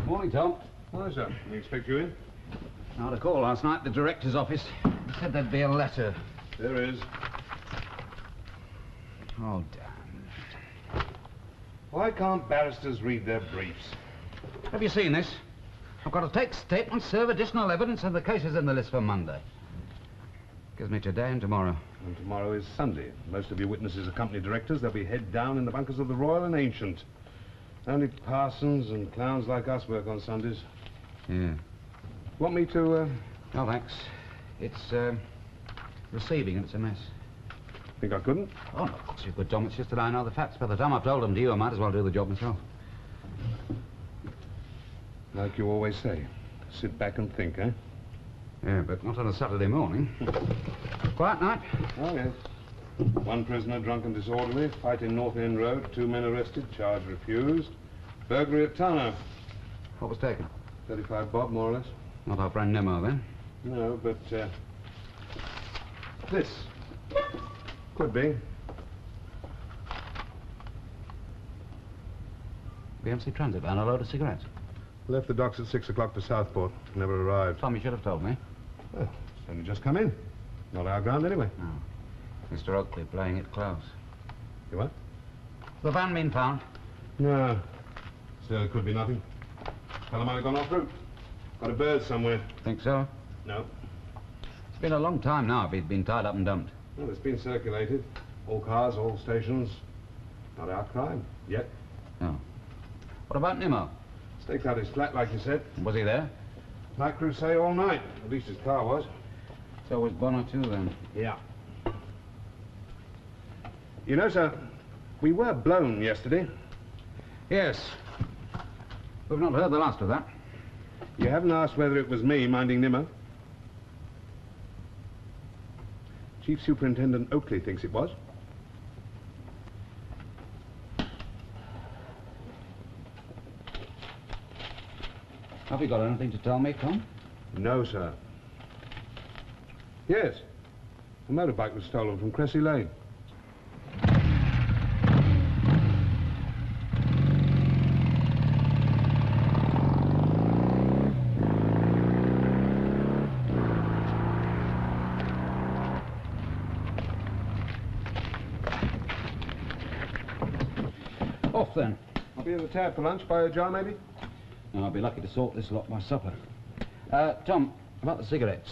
Morning, Tom. Hi, sir. We expect you in? I had a call last night at the director's office. They said there'd be a letter. There is. Oh, damn. Why can't barristers read their briefs? Have you seen this? I've got to take statements, serve additional evidence, and the case is in the list for Monday. Gives me today and tomorrow. And tomorrow is Sunday. Most of your witnesses are company directors. They'll be head down in the bunkers of the Royal and Ancient. Only parsons and clowns like us work on Sundays. Yeah. Want me to, No, thanks. It's, receiving and it's a mess. Think I couldn't? Oh, no, of course you could, Tom. It's just that I know the facts. By the time I've told them to you, I might as well do the job myself. Like you always say, sit back and think, eh? Yeah, but not on a Saturday morning. Quiet night? Oh, yes. One prisoner drunk and disorderly, fight in North End Road, 2 men arrested, charge refused. Burglary at Tana. What was taken? 35 bob, more or less. Not our friend Nimmo, then? No, but, this. Could be. BMC Transit van, a load of cigarettes. Left the docks at 6 o'clock for Southport. Never arrived. Tom, you should have told me. Well, it's only just come in. Not our ground, anyway. No. Mr. Oakley playing it close. You what? The van been found? No. Still, it could be nothing. Fellow might have gone off route. Got a bird somewhere. Think so? No. It's been a long time now if he'd been tied up and dumped. Well, it's been circulated. All cars, all stations. Not our crime. Yet. No. What about Nimmo? Staked out his flat, like you said. Was he there? Night crew say all night. At least his car was. So was Bonner too, then? Yeah. You know, sir, we were blown yesterday. Yes. We've not heard the last of that. You haven't asked whether it was me minding Nimmo? Chief Superintendent Oakley thinks it was. Have you got anything to tell me, Tom? No, sir. Yes. A motorbike was stolen from Cressy Lane. Off, then. I'll be in the tab for lunch. Buy a jar, maybe? No, I'll be lucky to sort this lot by supper. Tom, about the cigarettes.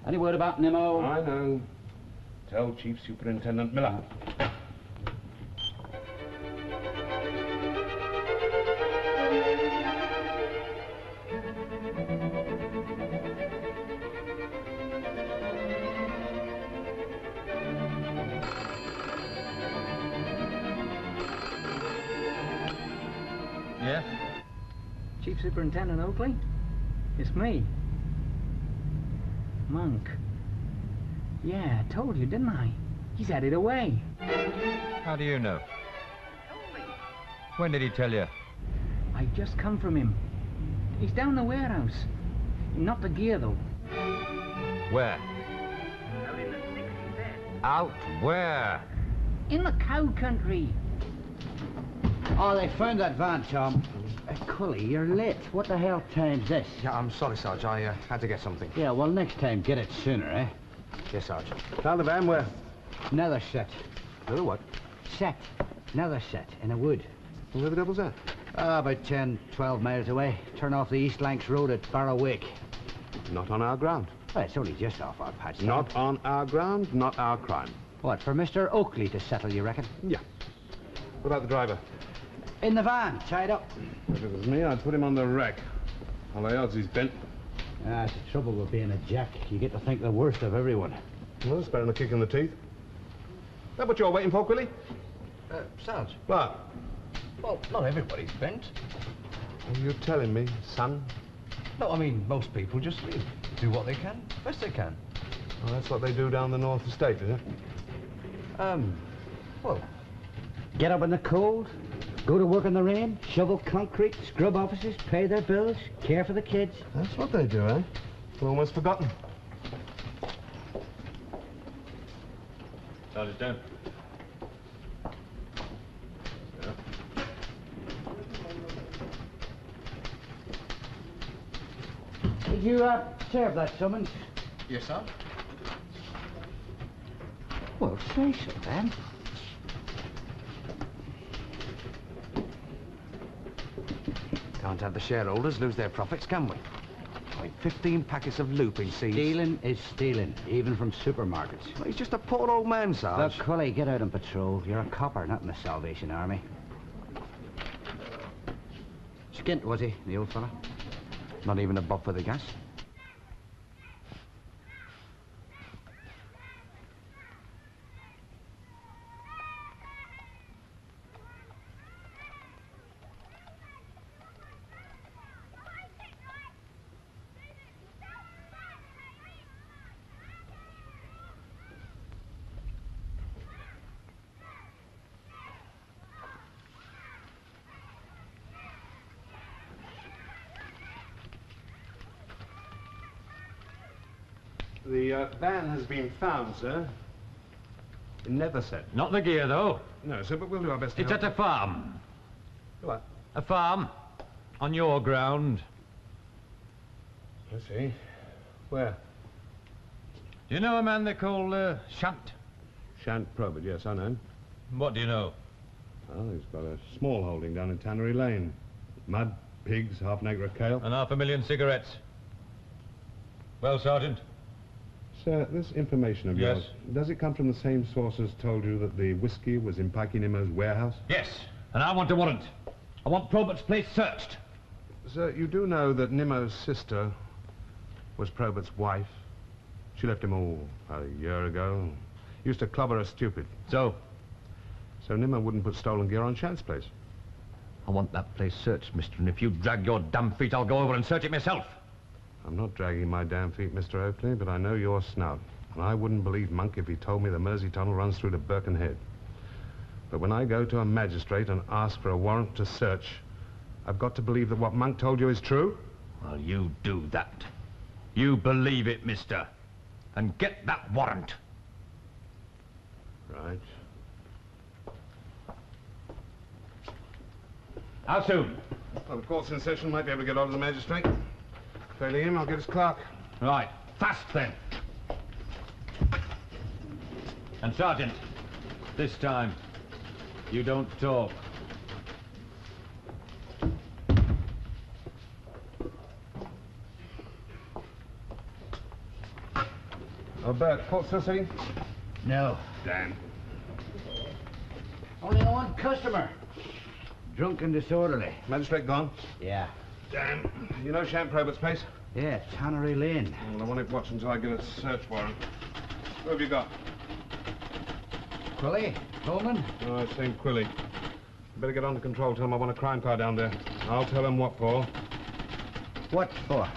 Any word about Nimmo? I know. Tell Chief Superintendent Miller. Yeah? Chief Superintendent Oakley? It's me. Monk. Yeah, I told you, didn't I? He's headed away. How do you know? When did he tell you? I just come from him. He's down the warehouse. Not the gear, though. Where? Out in the sticks, he said. Out where? In the cow country. Oh, they found that van, Tom. Cully, you're late. What the hell time's this? Yeah, I'm sorry, Sarge. I had to get something. Yeah, well, next time, get it sooner, eh? Yes, Sarge. Found the van where? Another set. Oh, what? Set. Another set in a wood. Where the devil's that? About 10, 12 miles away. Turn off the East Lancs Road at Barrowick. Not on our ground. Well, it's only just off our patch. Not on our ground, not our crime. What, for Mr. Oakley to settle, you reckon? Yeah. What about the driver? In the van, tied up. If it was me, I'd put him on the rack. All the odds he's bent. That's the trouble with being a jack. You get to think the worst of everyone. Well, it's better than a kick in the teeth. That what you're waiting for, Quilly? Sarge. What? Well, not everybody's bent. Are you telling me, son? No, I mean, most people just live. Do what they can, best they can. Well, that's what they do down the North Estate, is it? Well... Get up in the cold, go to work in the rain, shovel concrete, scrub offices, pay their bills, care for the kids. That's what they do, eh? Almost forgotten. Sergeant, down. Did you, serve that summons? Yes, sir. Well, say so, then. Can't have the shareholders lose their profits, can we? Like 15 packets of looping seeds. Stealing is stealing, even from supermarkets. Well, he's just a poor old man, Sarge. Look, Cully, get out on patrol. You're a copper, not in the Salvation Army. Skint, was he, the old fella? Not even a bob for the gas. The van has been found, sir. In Netherset. Not the gear, though. No, sir, but we'll do our best to It's help. at a farm. What? A farm. On your ground. I see. Where? Do you know a man they call, Supt? Shant Probert, yes, I know him. What do you know? Well, he's got a small holding down in Tannery Lane. Mud, pigs, half an acre of kale. And 500,000 cigarettes. Well, Sergeant? Sir, this information of Yes? yours, does it come from the same sources told you that the whiskey was in Pikey Nimmo's warehouse? Yes. And I want a warrant. I want Probert's place searched. Sir, you do know that Nimmo's sister was Probert's wife? She left him a year ago. Used to clobber her stupid. So? So Nimmo wouldn't put stolen gear on Shant's place. I want that place searched, mister, and if you drag your damn feet, I'll go over and search it myself. I'm not dragging my damn feet, Mr. Oakley, but I know your snout. And I wouldn't believe Monk if he told me the Mersey Tunnel runs through to Birkenhead. But when I go to a magistrate and ask for a warrant to search, I've got to believe that what Monk told you is true? Well, you do that. You believe it, mister. And get that warrant. Right. How soon? Well, the court's in session. Might be able to get hold of the magistrate. Failing him, I'll get his clerk. Right. Fast, then. And, Sergeant, this time, you don't talk. Oh, Bert, court still sitting? No. Damn. Only one customer. Drunk and disorderly. Magistrate gone? Yeah. Damn. You know Shant Probert's place? Yeah, Tannery Lane. Well, I want it watched until I get a search warrant. Who have you got? Quilly? Coleman? Oh, it's St. Quilly. You better get on to control. Tell him I want a crime car down there. I'll tell him what for. What for?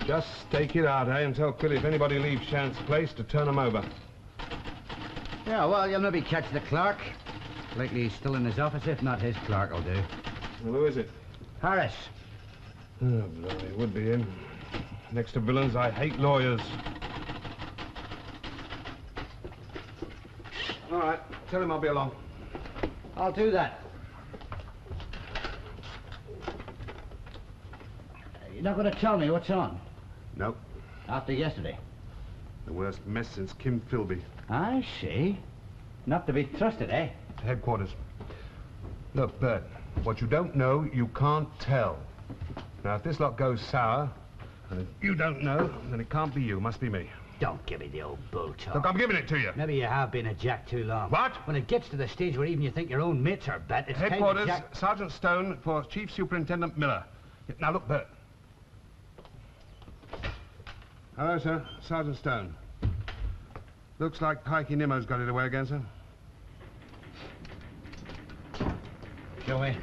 Just stake it out, eh? And tell Quilly if anybody leaves Shant's place to turn him over. Yeah, well, you'll maybe catch the clerk. Likely he's still in his office. If not, his clerk will do. Well, who is it? Harris. Oh, bloody, it would be him. Next to villains, I hate lawyers. All right, tell him I'll be along. I'll do that. You're not going to tell me what's on? No, After yesterday? the worst mess since Kim Philby. I see. Not to be trusted, eh? Headquarters. Look, Bert, what you don't know, you can't tell. Now, if this lot goes sour, and if you don't know, then it can't be you, it must be me. Don't give me the old bull talk. Look, I'm giving it to you. Maybe you have been a jack too long. What? When it gets to the stage where even you think your own mates are bet, it's time to Headquarters, jack... Sergeant Stone for Chief Superintendent Miller. Now, look, Bert. Hello, sir. Sergeant Stone. Looks like Pikey Nimmo's got it away again, sir. Show me.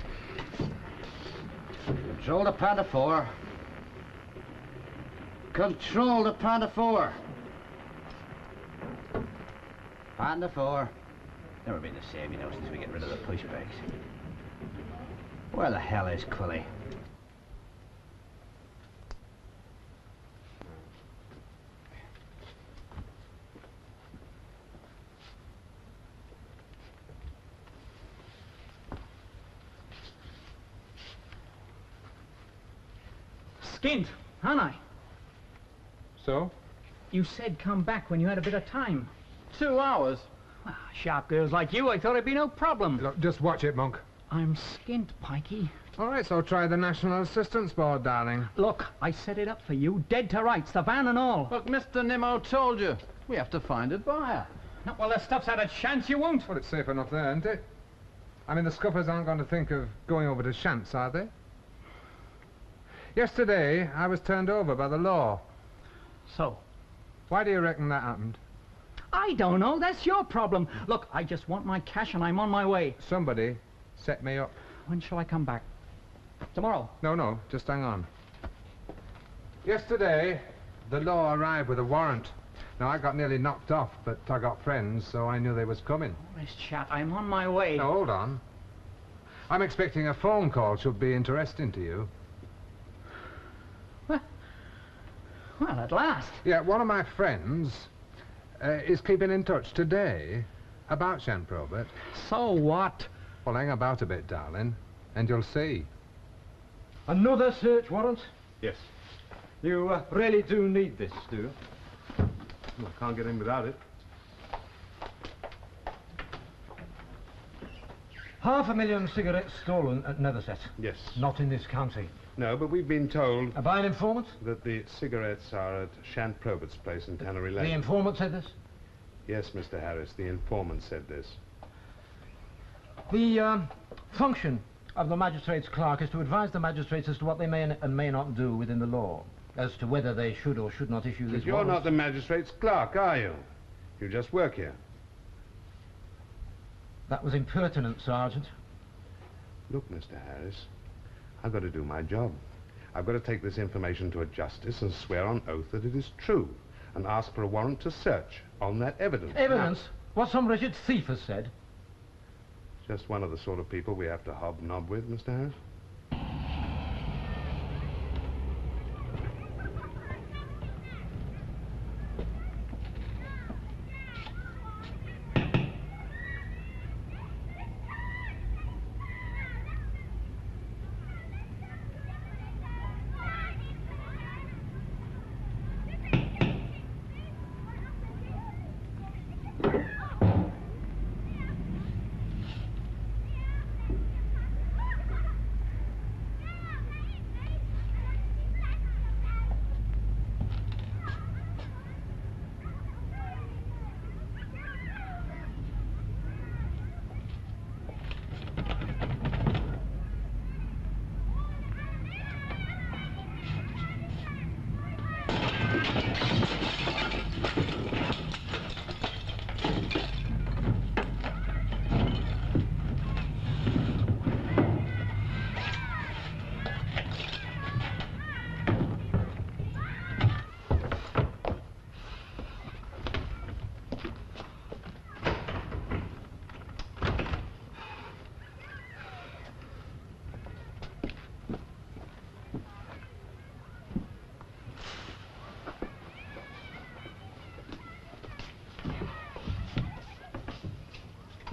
Control the Panda 4. Control the Panda 4. Panda 4. Never been the same, you know, since we get rid of the pushbacks. Where the hell is Quilly? Skint, aren't I? So? You said come back when you had a bit of time. 2 hours? Well, sharp girls like you, I thought it'd be no problem. Look, just watch it, Monk. I'm skint, Pikey. All right, so try the National Assistance Board, darling. Look, I set it up for you, dead to rights, the van and all. Look, Mr. Nimmo told you. We have to find a buyer. No, well, the stuff's had a chance, you won't. Well, it's safe enough there, isn't it? I mean, the scuffers aren't going to think of going over to Shantz, are they? Yesterday, I was turned over by the law. So? Why do you reckon that happened? I don't know, that's your problem. Look, I just want my cash and I'm on my way. Somebody set me up. When shall I come back? Tomorrow? No, just hang on. Yesterday, the law arrived with a warrant. Now, I got nearly knocked off, but I got friends, so I knew they was coming. Oh, this chat, I'm on my way. Now, hold on. I'm expecting a phone call should be interesting to you. Well, at last. Yeah, one of my friends is keeping in touch today about Shant Probert. So what? Well, hang about a bit, darling, and you'll see. Another search warrant? Yes. You really do need this, do you? Well, I can't get in without it. 500,000 cigarettes stolen at Netherset. Yes. Not in this county. No, but we've been told By an informant? that the cigarettes are at Shant Probert's place in Tannery Lane. The informant said this? Yes, Mr. Harris, the informant said this. The function of the magistrate's clerk is to advise the magistrates as to what they may and may not do within the law, as to whether they should or should not issue But these you're warrants. not the magistrate's clerk, are you? You just work here. That was impertinent, Sergeant. Look, Mr. Harris, I've got to do my job. I've got to take this information to a justice and swear on oath that it is true, and ask for a warrant to search on that evidence. Evidence? What some wretched thief has said. Just one of the sort of people we have to hobnob with, Mr. Harris.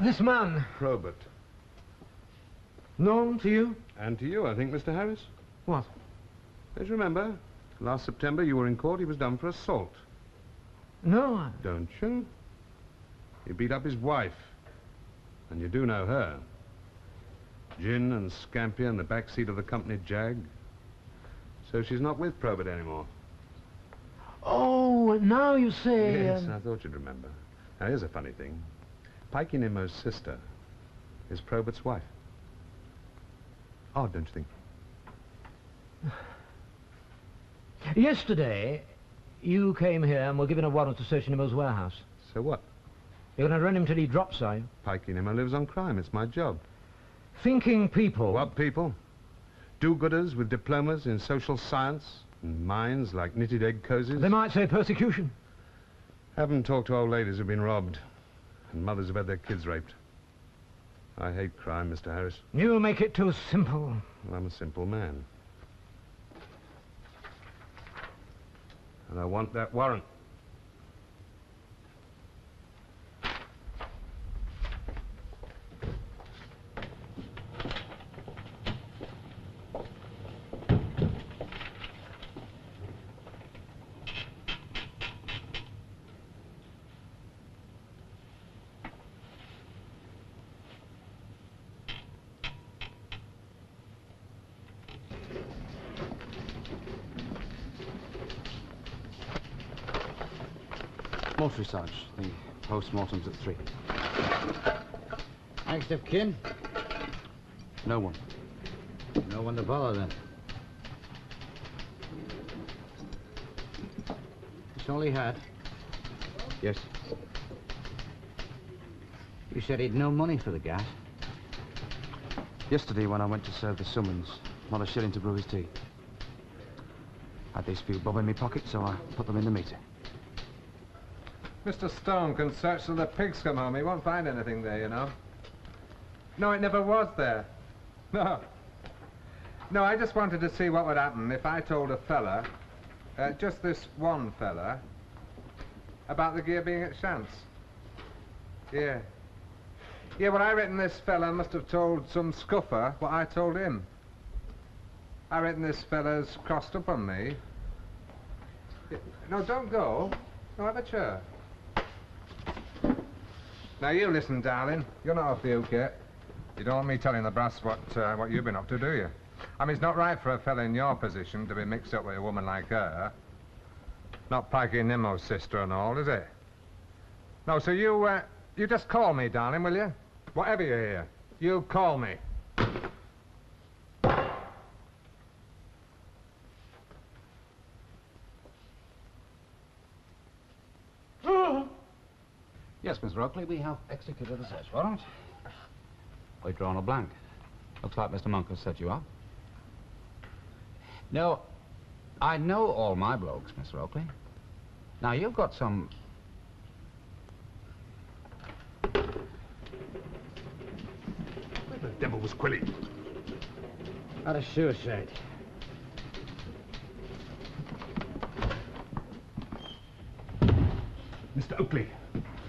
This man, Probert. known to you? And to you, I think, Mr. Harris. What? Don't you remember? Last September you were in court, he was done for assault. No, Don't you? You beat up his wife. And you do know her. Gin and scampi in the back seat of the company Jag. So she's not with Probert anymore. Oh, now you say... Yes, I thought you'd remember. Now, here's a funny thing. Pikey Nimmo's sister is Probert's wife. Odd, don't you think? Yesterday, you came here and were given a warrant to search Nimmo's warehouse. So what? You're going to run him till he drops, are you? Pikey Nimmo lives on crime. It's my job. Thinking people... What people? Do-gooders with diplomas in social science and minds like knitted egg cozies. They might say persecution. Haven't talked to old ladies who've been robbed and mothers who've had their kids raped. I hate crime, Mr. Harris. You make it too simple. Well, I'm a simple man. And I want that warrant. Mortuary Sarge. The post-mortem's at 3. Next of kin? No one. No one to bother then. That's all he had? Yes. You said he'd no money for the gas. Yesterday, when I went to serve the summons, not a shilling to brew his tea. Had these few bob in my pocket, so I put them in the meter. Mr. Stone can search till the pigs come home. He won't find anything there, you know. No, it never was there. No. No, I just wanted to see what would happen if I told a fella, just this one fella, about the gear being at Shant's. Yeah. Yeah, well, I reckon this fella must have told some scuffer what I told him. I reckon this fella's crossed up on me. Yeah. No, don't go. No, have a chair. Now, you listen, darling. You're not off the hook yet. You don't want me telling the brass what you've been up to, do you? I mean, it's not right for a fella in your position to be mixed up with a woman like her. Not Pikey Nimmo's sister and all, is it? No, so you just call me, darling, will you? Whatever you hear, you call me. Yes, Mr. Oakley, we have executed the search warrant. We've drawn a blank. Looks like Mr. Monk has set you up. No, I know all my blokes, Mr. Oakley. Now, you've got some... Where the devil was Quilly? At a suicide. Mr. Oakley,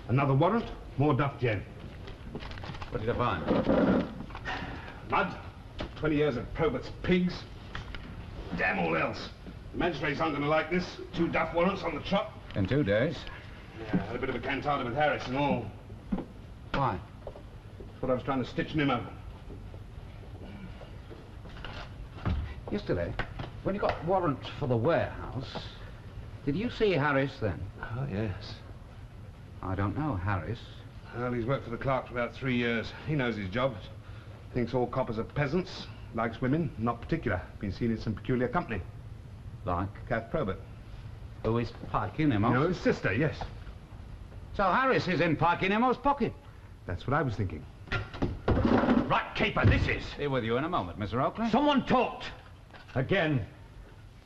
another warrant, more duff gin. What did you find? Mud, 20 years of Probert's pigs. Damn all else. The magistrates aren't going to like this. 2 duff warrants on the trot. In 2 days. Yeah, had a bit of a cantata with Harris and all. Why? That's what I was trying to stitch Nimmo. Yesterday, when you got warrant for the warehouse, did you see Harris then? Oh, yes. I don't know Harris. Well, he's worked for the clerk for about 3 years. He knows his job. Thinks all coppers are peasants. Likes women, not particular. Been seen in some peculiar company. Like? Kath Probert. Who is Pikey Nimmo? You know, his sister, yes. So Harris is in Pikey Nimmo's pocket. That's what I was thinking. Right, caper, this is. Be with you in a moment, Mr. Oakley. Someone talked. Again.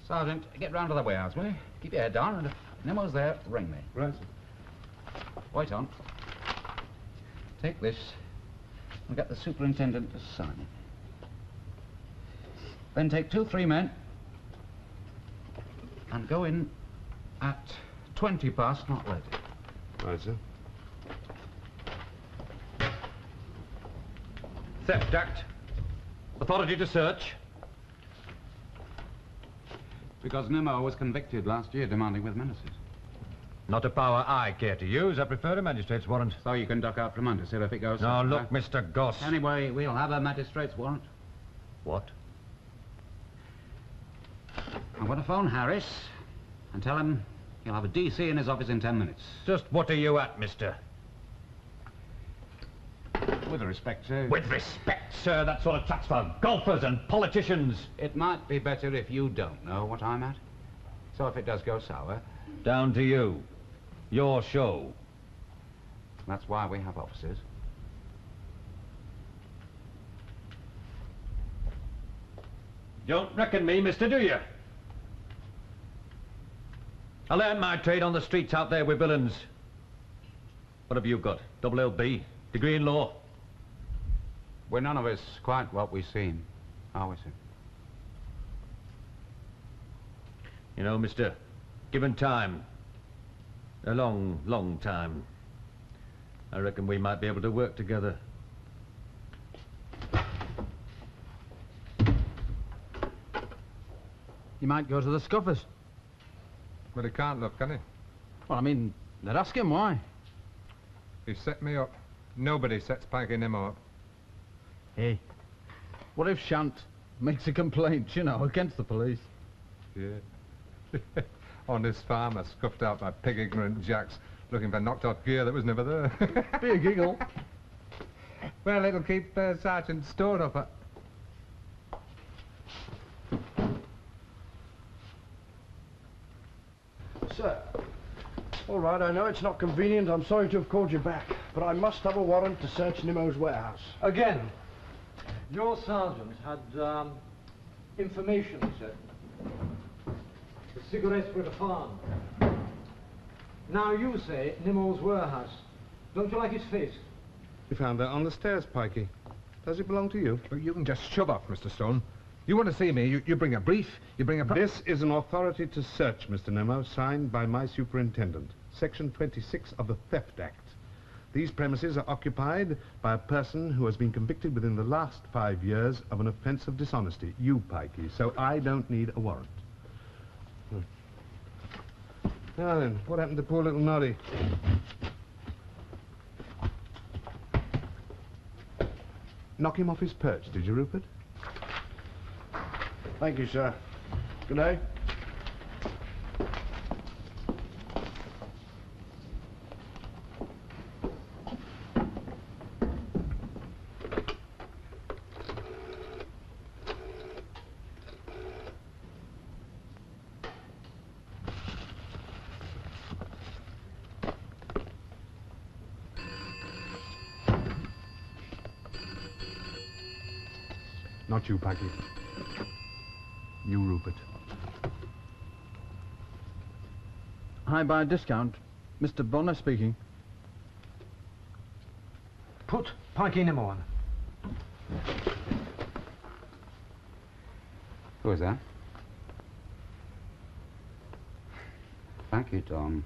Sergeant, get round to the warehouse, will you? Keep your head down, and if Nimmo's there, ring me. Right. Wait on. Take this and get the superintendent to sign it. Then take 2 3 men and go in at 20 past, not later. Right, sir. Theft Act. Authority to search. Because Nimmo was convicted last year demanding with menaces. Not a power I care to use. I prefer a magistrate's warrant. So you can duck out from under, sir, if it goes... Now, look, Mr. Goss. Anyway, we'll have a magistrate's warrant. What? I'm going to phone Harris and tell him he'll have a DC in his office in 10 minutes. Just what are you at, mister? With respect, sir. With respect, sir, that sort of chat's for golfers and politicians. It might be better if you don't know what I'm at. So if it does go sour... Down to you. Your show. That's why we have officers. Don't reckon me, mister, do you? I learned my trade on the streets out there with villains. What have you got? Double LB? Degree in law? We're none of us quite what we seem, are we, sir? You know, mister, given time, a long, long time, I reckon we might be able to work together. You might go to the scuffers. But he can't look, can he? Well, I mean, they'd ask him why. He set me up. Nobody sets Pikey Nimmo up. Hey, what if Shant makes a complaint, you know, against the police? Yeah. On this farmer, scuffed out by pig-ignorant jacks, Looking for knocked-off gear that was never there. Be a giggle. Well, it'll keep Sergeant stored up. Sir, all right, I know it's not convenient. I'm sorry to have called you back, but I must have a warrant to search Nimmo's warehouse. Again, your sergeant had information, he said. The cigarettes were at a farm. Now you say Nimmo's warehouse. Don't you like his face? We found that on the stairs, Pikey. Does it belong to you? Well, you can just shove off, Mr. Stone. You want to see me, you bring a brief, you bring a... This is an authority to search, Mr. Nimmo, signed by my superintendent. Section 26 of the Theft Act. These premises are occupied by a person who has been convicted within the last 5 years of an offence of dishonesty. You, Pikey, so I don't need a warrant. Now then, what happened to poor little Noddy? Knock him off his perch, did you, Rupert? Thank you, sir. Good day. Not you, Pikey. You, Rupert. I buy a discount. Mr. Bonner speaking. Put Pikey Nimmo on. Who is that? Thank you, Tom.